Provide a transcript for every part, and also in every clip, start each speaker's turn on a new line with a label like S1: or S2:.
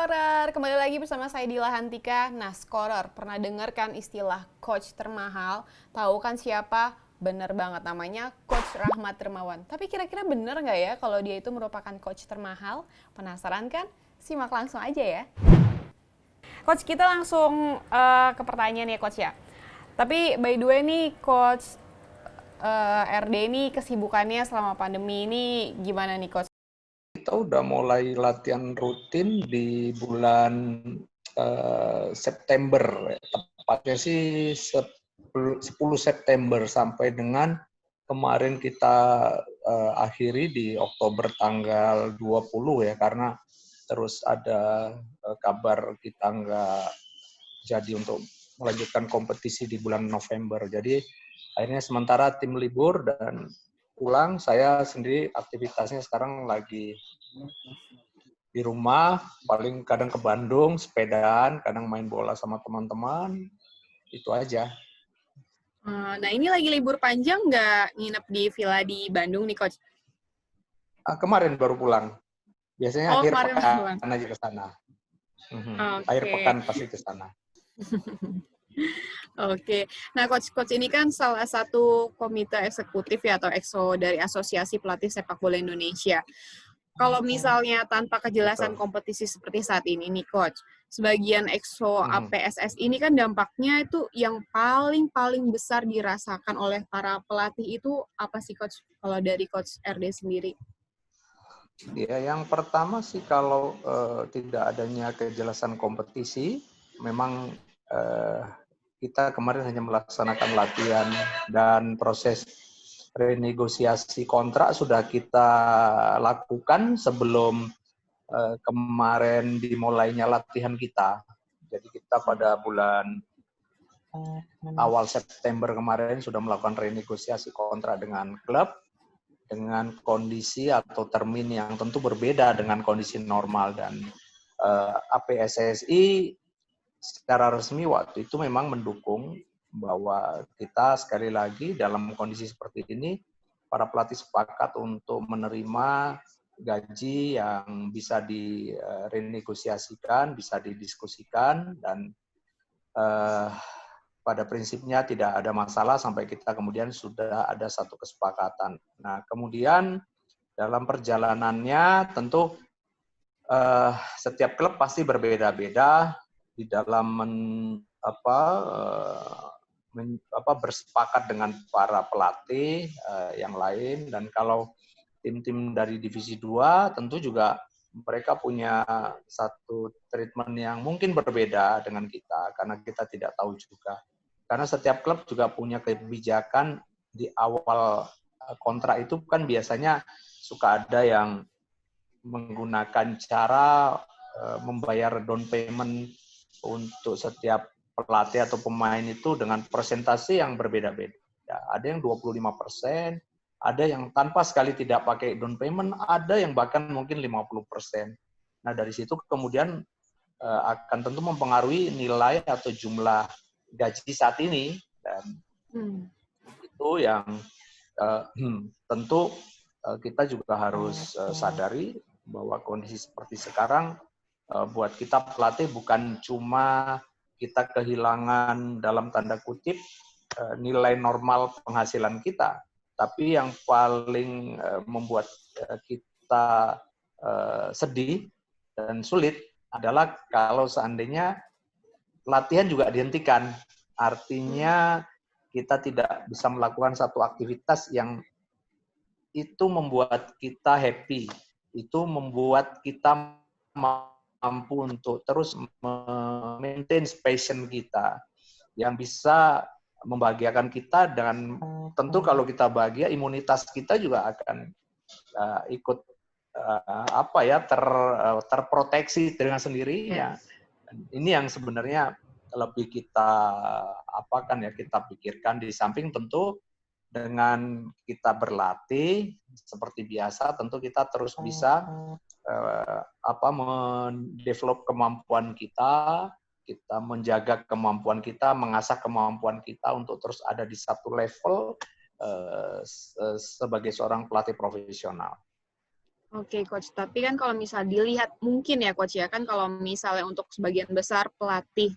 S1: Scorer, kembali lagi bersama saya Dila Hantika. Nah, Scorer, pernah dengar kan istilah coach termahal? Tahu kan siapa? Bener banget namanya Coach Rahmat Dermawan. Tapi kira-kira bener nggak ya kalau dia itu merupakan coach termahal? Penasaran kan? Simak langsung aja ya. Coach, kita langsung ke pertanyaan ya Coach ya. Tapi by the way nih Coach RD ini kesibukannya selama pandemi ini gimana nih Coach?
S2: Kita udah mulai latihan rutin di bulan September, tepatnya sih 10 September sampai dengan kemarin kita akhiri di Oktober tanggal 20 ya, karena terus ada kabar kita nggak jadi untuk melanjutkan kompetisi di bulan November. Jadi akhirnya sementara tim libur dan pulang, saya sendiri aktivitasnya sekarang lagi di rumah, paling kadang ke Bandung, sepedaan, kadang main bola sama teman-teman, itu aja.
S1: Nah ini lagi libur panjang nggak nginep di villa di Bandung nih Coach?
S2: Kemarin baru pulang. Biasanya
S1: Oh
S2: akhir
S1: kemarin pulang.
S2: pekan aja ke sana. Akhir
S1: Oke.
S2: pekan pasti ke sana.
S1: Oke. Nah Coach ini kan salah satu komite eksekutif ya atau EXO dari Asosiasi Pelatih Sepak Bola Indonesia. Kalau misalnya tanpa kejelasan
S2: Betul.
S1: kompetisi seperti saat ini nih Coach, sebagian EXO APSS ini kan dampaknya itu yang paling besar dirasakan oleh para pelatih itu apa sih Coach? Kalau dari Coach RD sendiri?
S2: Ya, yang pertama sih kalau tidak adanya kejelasan kompetisi, memang kita kemarin hanya melaksanakan latihan dan proses renegosiasi kontrak sudah kita lakukan sebelum kemarin dimulainya latihan kita. Jadi kita pada bulan awal September kemarin sudah melakukan renegosiasi kontrak dengan klub dengan kondisi atau termin yang tentu berbeda dengan kondisi normal, dan APSSI secara resmi waktu itu memang mendukung bahwa kita sekali lagi dalam kondisi seperti ini para pelatih sepakat untuk menerima gaji yang bisa direnegosiasikan, bisa didiskusikan, dan pada prinsipnya tidak ada masalah sampai kita kemudian sudah ada satu kesepakatan. Nah, kemudian dalam perjalanannya tentu setiap klub pasti berbeda-beda di dalam bersepakat dengan para pelatih yang lain, dan kalau tim-tim dari divisi 2 tentu juga mereka punya satu treatment yang mungkin berbeda dengan kita karena kita tidak tahu juga. Karena setiap klub juga punya kebijakan di awal kontrak itu kan biasanya suka ada yang menggunakan cara membayar down payment untuk setiap pelatih atau pemain itu dengan persentase yang berbeda-beda. Ada yang 25%, ada yang tanpa sekali tidak pakai down payment, ada yang bahkan mungkin 50%. Nah, dari situ kemudian akan tentu mempengaruhi nilai atau jumlah gaji saat ini, dan itu yang tentu kita juga harus sadari bahwa kondisi seperti sekarang buat kita pelatih bukan cuma kita kehilangan dalam tanda kutip nilai normal penghasilan kita, tapi yang paling membuat kita sedih dan sulit adalah kalau seandainya latihan juga dihentikan. Artinya kita tidak bisa melakukan satu aktivitas yang itu membuat kita happy, itu membuat kita mampu untuk terus maintain passion kita yang bisa membahagiakan kita, dan tentu kalau kita bahagia imunitas kita juga akan ikut terproteksi dengan sendirinya. Ini yang sebenarnya lebih kita kita pikirkan, di samping tentu dengan kita berlatih seperti biasa tentu kita terus bisa mendevelop kemampuan kita menjaga kemampuan kita, mengasah kemampuan kita untuk terus ada di satu level sebagai seorang pelatih profesional.
S1: Oke, Coach. Tapi kan kalau misal dilihat mungkin ya, Coach ya, kan kalau misalnya untuk sebagian besar pelatih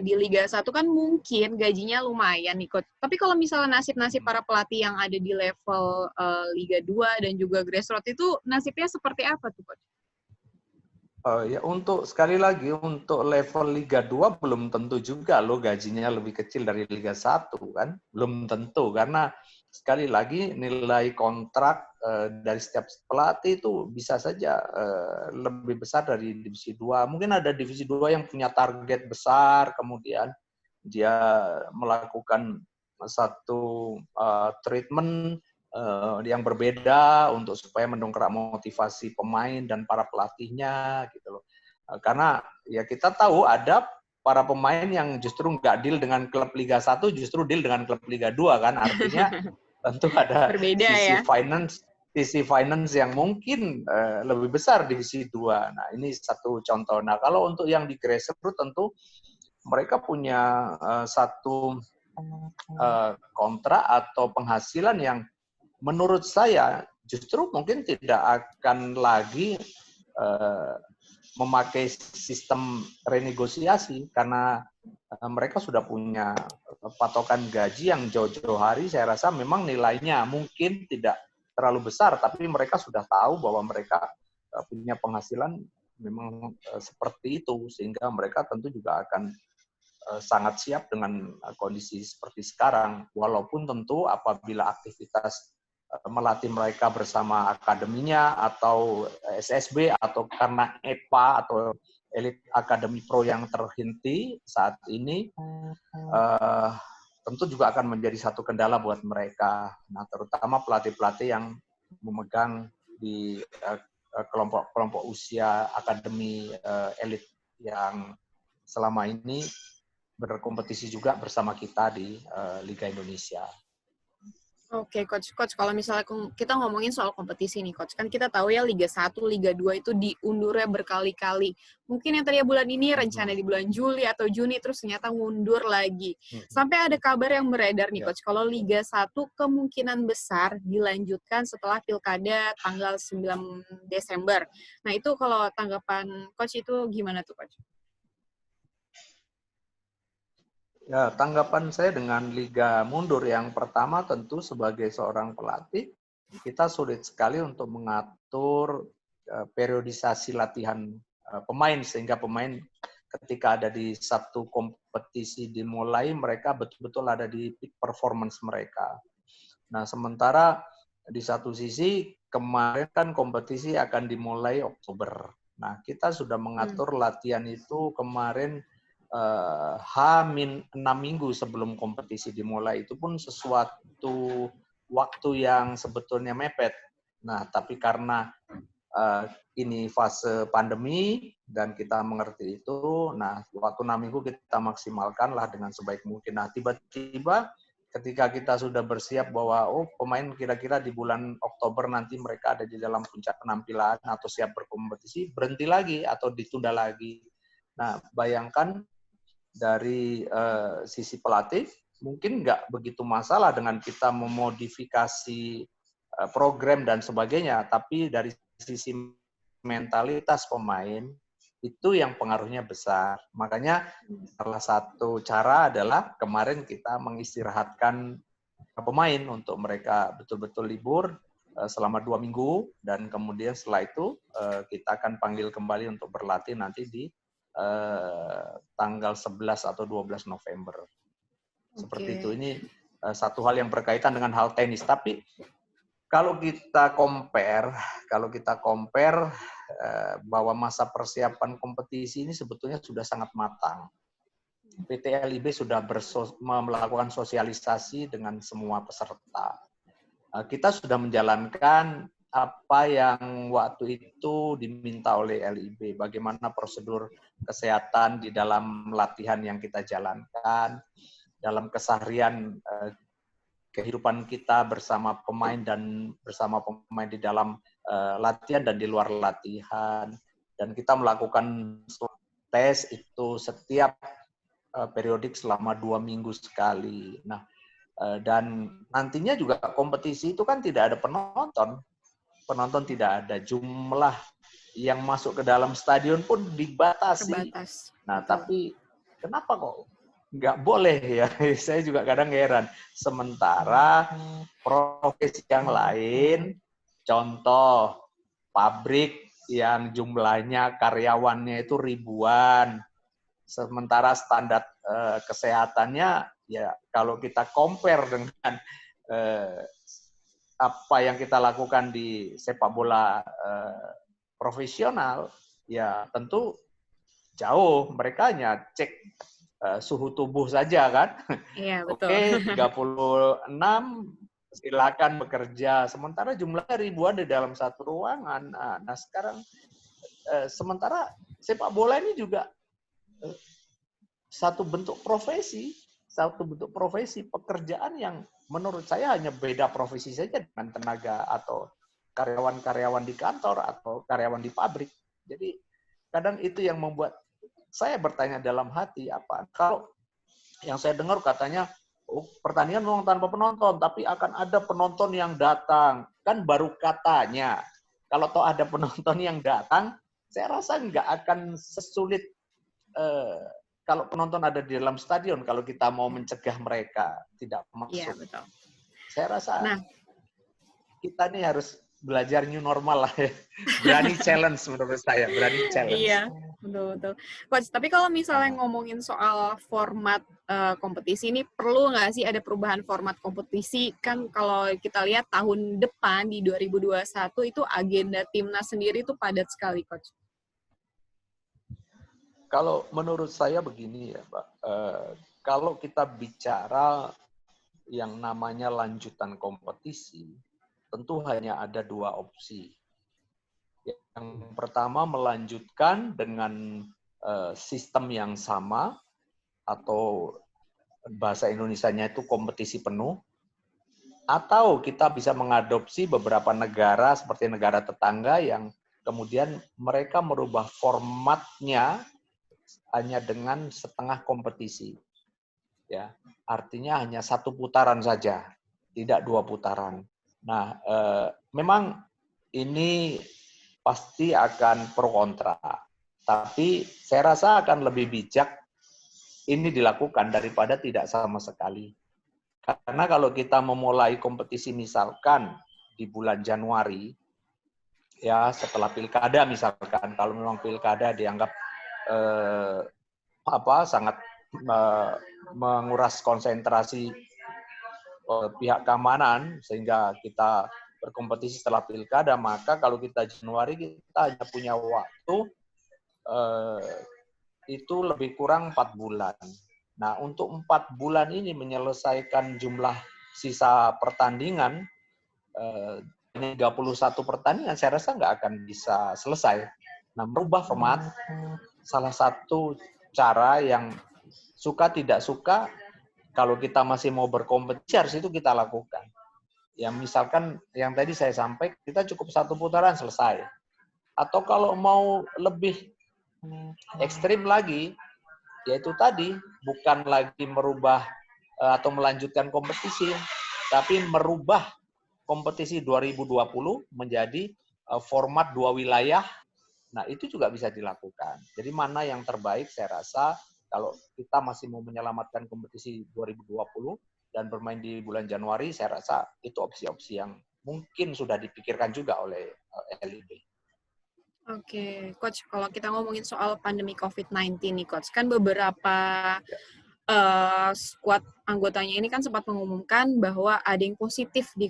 S1: di Liga 1 kan mungkin gajinya lumayan nih, Coach. Tapi kalau misalnya nasib-nasib para pelatih yang ada di level Liga 2 dan juga grassroots itu nasibnya seperti apa tuh, Coach?
S2: Ya untuk sekali lagi untuk level Liga 2 belum tentu juga loh gajinya lebih kecil dari Liga 1 kan. Belum tentu karena sekali lagi nilai kontrak dari setiap pelatih itu bisa saja lebih besar dari divisi 2. Mungkin ada divisi 2 yang punya target besar kemudian dia melakukan satu treatment yang berbeda untuk supaya mendongkrak motivasi pemain dan para pelatihnya gitu loh. Karena ya kita tahu ada para pemain yang justru nggak deal dengan klub Liga 1, justru deal dengan klub Liga 2 kan. Artinya tentu ada
S1: Berbeda ya.
S2: sisi finance yang mungkin lebih besar divisi 2. Nah, ini satu contoh. Nah, kalau untuk yang di grassroots tentu mereka punya satu kontrak atau penghasilan yang menurut saya justru mungkin tidak akan lagi memakai sistem renegosiasi karena mereka sudah punya patokan gaji yang jauh-jauh hari. Saya rasa memang nilainya mungkin tidak terlalu besar, tapi mereka sudah tahu bahwa mereka punya penghasilan memang seperti itu, sehingga mereka tentu juga akan sangat siap dengan kondisi seperti sekarang. Walaupun tentu apabila aktivitas melatih mereka bersama akademinya atau SSB atau karena EPA atau Elite Academy Pro yang terhenti saat ini, tentu juga akan menjadi satu kendala buat mereka. Nah, terutama pelatih-pelatih yang memegang di kelompok-kelompok usia akademi elit yang selama ini berkompetisi juga bersama kita di Liga Indonesia.
S1: Oke, Coach. Coach, kalau misalnya kita ngomongin soal kompetisi nih, Coach. Kan kita tahu ya Liga 1, Liga 2 itu diundurnya berkali-kali. Mungkin yang tadinya bulan ini rencana di bulan Juli atau Juni, terus ternyata mundur lagi. Sampai ada kabar yang beredar nih, Coach. Kalau Liga 1 kemungkinan besar dilanjutkan setelah Pilkada tanggal 9 Desember. Nah, itu kalau tanggapan Coach itu gimana tuh, Coach?
S2: Ya, tanggapan saya dengan liga mundur yang pertama tentu sebagai seorang pelatih, kita sulit sekali untuk mengatur periodisasi latihan pemain sehingga pemain ketika ada di satu kompetisi dimulai mereka betul-betul ada di peak performance mereka. Nah, sementara di satu sisi kemarin kan kompetisi akan dimulai Oktober. Nah, kita sudah mengatur latihan itu kemarin H-6 minggu sebelum kompetisi dimulai. Itu pun sesuatu waktu yang sebetulnya mepet. Nah, tapi karena ini fase pandemi dan kita mengerti itu, nah waktu 6 minggu kita maksimalkanlah dengan sebaik mungkin. Nah, tiba-tiba ketika kita sudah bersiap bahwa pemain kira-kira di bulan Oktober nanti mereka ada di dalam puncak penampilan atau siap berkompetisi, berhenti lagi atau ditunda lagi. Nah, bayangkan dari sisi pelatih mungkin nggak begitu masalah dengan kita memodifikasi program dan sebagainya, tapi dari sisi mentalitas pemain itu yang pengaruhnya besar. Makanya salah satu cara adalah kemarin kita mengistirahatkan pemain untuk mereka betul-betul libur selama 2 minggu dan kemudian setelah itu kita akan panggil kembali untuk berlatih nanti di tanggal 11 atau 12 November. Seperti itu. Ini satu hal yang berkaitan dengan hal tenis. Tapi kalau kita compare bahwa masa persiapan kompetisi ini sebetulnya sudah sangat matang. PT LIB sudah melakukan sosialisasi dengan semua peserta. Kita sudah menjalankan apa yang waktu itu diminta oleh LIB, bagaimana prosedur kesehatan di dalam latihan yang kita jalankan, dalam keseharian kehidupan kita bersama pemain dan bersama pemain di dalam latihan dan di luar latihan. Dan kita melakukan tes itu setiap periodik selama 2 minggu sekali. Nah, dan nantinya juga kompetisi itu kan tidak ada penonton. penonton tidak ada, jumlah yang masuk ke dalam stadion pun dibatasi.
S1: Terbatas.
S2: Nah,
S1: Betul.
S2: tapi kenapa kok nggak boleh ya? Saya juga kadang heran. Sementara profesi yang lain, contoh pabrik yang jumlahnya karyawannya itu ribuan, sementara standar kesehatannya ya kalau kita compare dengan apa yang kita lakukan di sepak bola profesional, ya tentu jauh. Mereka hanya cek suhu tubuh saja kan.
S1: Iya, betul.
S2: Oke, 36 silakan bekerja. Sementara jumlahnya ribuan di dalam satu ruangan. Nah sekarang sementara sepak bola ini juga satu bentuk profesi pekerjaan yang menurut saya hanya beda profesi saja dengan tenaga atau karyawan-karyawan di kantor atau karyawan di pabrik. Jadi kadang itu yang membuat saya bertanya dalam hati, apa kalau yang saya dengar katanya pertandingan memang tanpa penonton, tapi akan ada penonton yang datang. Kan baru katanya. Kalau toh ada penonton yang datang, saya rasa nggak akan sesulit kalau penonton ada di dalam stadion, kalau kita mau mencegah mereka tidak masuk.
S1: Iya, betul.
S2: Saya rasa kita nih harus belajar new normal lah ya. Berani challenge menurut saya, berani challenge.
S1: Iya, betul-betul. Coach, tapi kalau misalnya ngomongin soal format kompetisi ini, perlu nggak sih ada perubahan format kompetisi? Kan kalau kita lihat tahun depan di 2021 itu agenda timnas sendiri itu padat sekali, Coach.
S2: Kalau menurut saya begini ya, Pak. Kalau kita bicara yang namanya lanjutan kompetisi, tentu hanya ada dua opsi. Yang pertama melanjutkan dengan sistem yang sama atau bahasa Indonesianya itu kompetisi penuh, atau kita bisa mengadopsi beberapa negara seperti negara tetangga yang kemudian mereka merubah formatnya hanya dengan setengah kompetisi. Ya, artinya hanya satu putaran saja, tidak dua putaran. Nah, memang ini pasti akan pro kontra. Tapi saya rasa akan lebih bijak ini dilakukan daripada tidak sama sekali. Karena kalau kita memulai kompetisi misalkan di bulan Januari, ya setelah pilkada misalkan, kalau memang pilkada dianggap sangat menguras konsentrasi pihak keamanan sehingga kita berkompetisi setelah pilkada, maka kalau kita Januari kita hanya punya waktu itu lebih kurang 4 bulan. Nah, untuk 4 bulan ini menyelesaikan jumlah sisa pertandingan 31 pertandingan saya rasa nggak akan bisa selesai. Nah, merubah format salah satu cara yang suka tidak suka kalau kita masih mau berkompetisi harus itu kita lakukan. Ya misalkan yang tadi saya sampaikan, kita cukup satu putaran selesai. Atau kalau mau lebih ekstrim lagi, yaitu tadi bukan lagi merubah atau melanjutkan kompetisi, tapi merubah kompetisi 2020 menjadi format 2 wilayah. Nah, itu juga bisa dilakukan. Jadi mana yang terbaik saya rasa kalau kita masih mau menyelamatkan kompetisi 2020 dan bermain di bulan Januari, saya rasa itu opsi-opsi yang mungkin sudah dipikirkan juga oleh LIB.
S1: Oke, Coach, kalau kita ngomongin soal pandemi COVID-19 nih, Coach, kan beberapa skuad anggotanya ini kan sempat mengumumkan bahwa ada yang positif di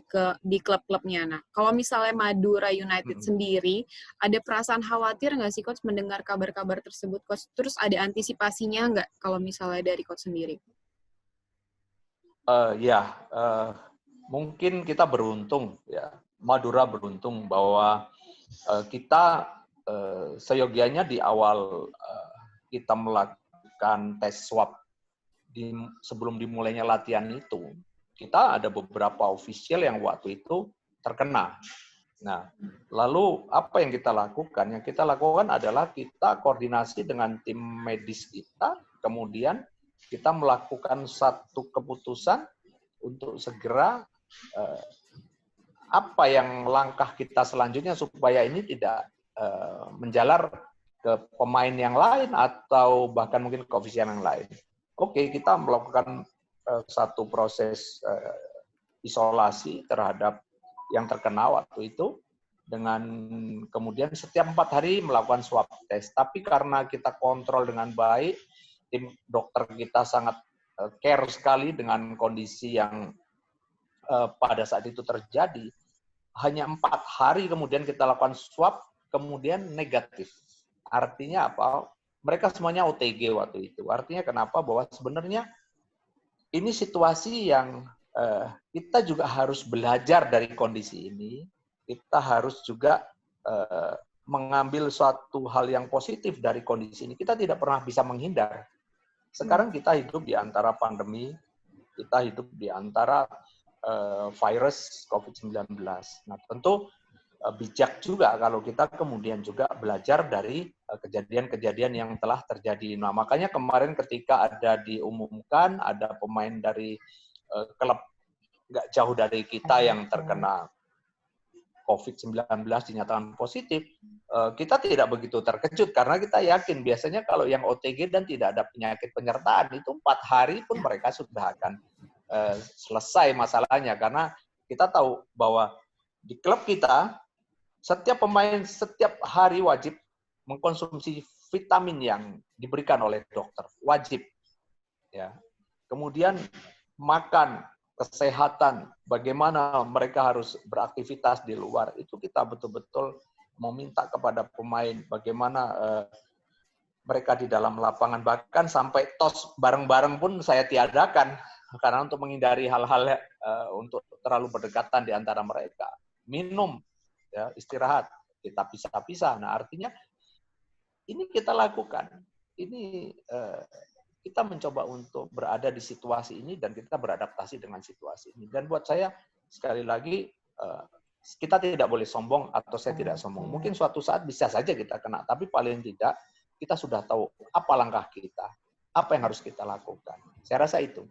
S1: klub-klubnya. Nah, kalau misalnya Madura United sendiri, ada perasaan khawatir nggak sih, Coach, mendengar kabar-kabar tersebut, Coach? Terus ada antisipasinya nggak kalau misalnya dari Coach sendiri?
S2: Mungkin kita beruntung, ya Madura beruntung bahwa kita seyogianya di awal kita melakukan tes swab sebelum dimulainya latihan itu, kita ada beberapa ofisial yang waktu itu terkena. Nah, lalu apa yang kita lakukan? Yang kita lakukan adalah kita koordinasi dengan tim medis kita, kemudian kita melakukan satu keputusan untuk segera apa yang langkah kita selanjutnya supaya ini tidak menjalar ke pemain yang lain atau bahkan mungkin ke ofisial yang lain. Oke, kita melakukan satu proses isolasi terhadap yang terkena waktu itu, dengan kemudian setiap 4 hari melakukan swab test. Tapi karena kita kontrol dengan baik, tim dokter kita sangat care sekali dengan kondisi yang pada saat itu terjadi. Hanya 4 hari kemudian kita lakukan swab, kemudian negatif. Artinya apa? Mereka semuanya OTG waktu itu. Artinya kenapa? Bahwa sebenarnya ini situasi yang kita juga harus belajar dari kondisi ini. Kita harus juga mengambil suatu hal yang positif dari kondisi ini. Kita tidak pernah bisa menghindar. Sekarang kita hidup di antara pandemi, kita hidup di antara virus COVID-19. Nah, tentu bijak juga kalau kita kemudian juga belajar dari kejadian-kejadian yang telah terjadi. Nah, makanya kemarin ketika ada diumumkan ada pemain dari klub nggak jauh dari kita yang terkena COVID-19 dinyatakan positif, kita tidak begitu terkejut karena kita yakin biasanya kalau yang OTG dan tidak ada penyakit penyertaan itu 4 hari pun mereka sudah akan selesai masalahnya, karena kita tahu bahwa di klub kita setiap pemain setiap hari wajib mengkonsumsi vitamin yang diberikan oleh dokter, wajib. Ya. Kemudian makan, kesehatan, bagaimana mereka harus beraktivitas di luar, itu kita betul-betul meminta kepada pemain bagaimana mereka di dalam lapangan, bahkan sampai tos bareng-bareng pun saya tiadakan karena untuk menghindari hal-hal untuk terlalu berdekatan di antara mereka. Minum, ya, istirahat, kita pisah-pisah. Nah, artinya ini kita lakukan. Ini kita mencoba untuk berada di situasi ini dan kita beradaptasi dengan situasi ini. Dan buat saya, sekali lagi, kita tidak boleh sombong atau saya tidak sombong. Mungkin suatu saat bisa saja kita kena, tapi paling tidak kita sudah tahu apa langkah kita, apa yang harus kita lakukan. Saya rasa itu.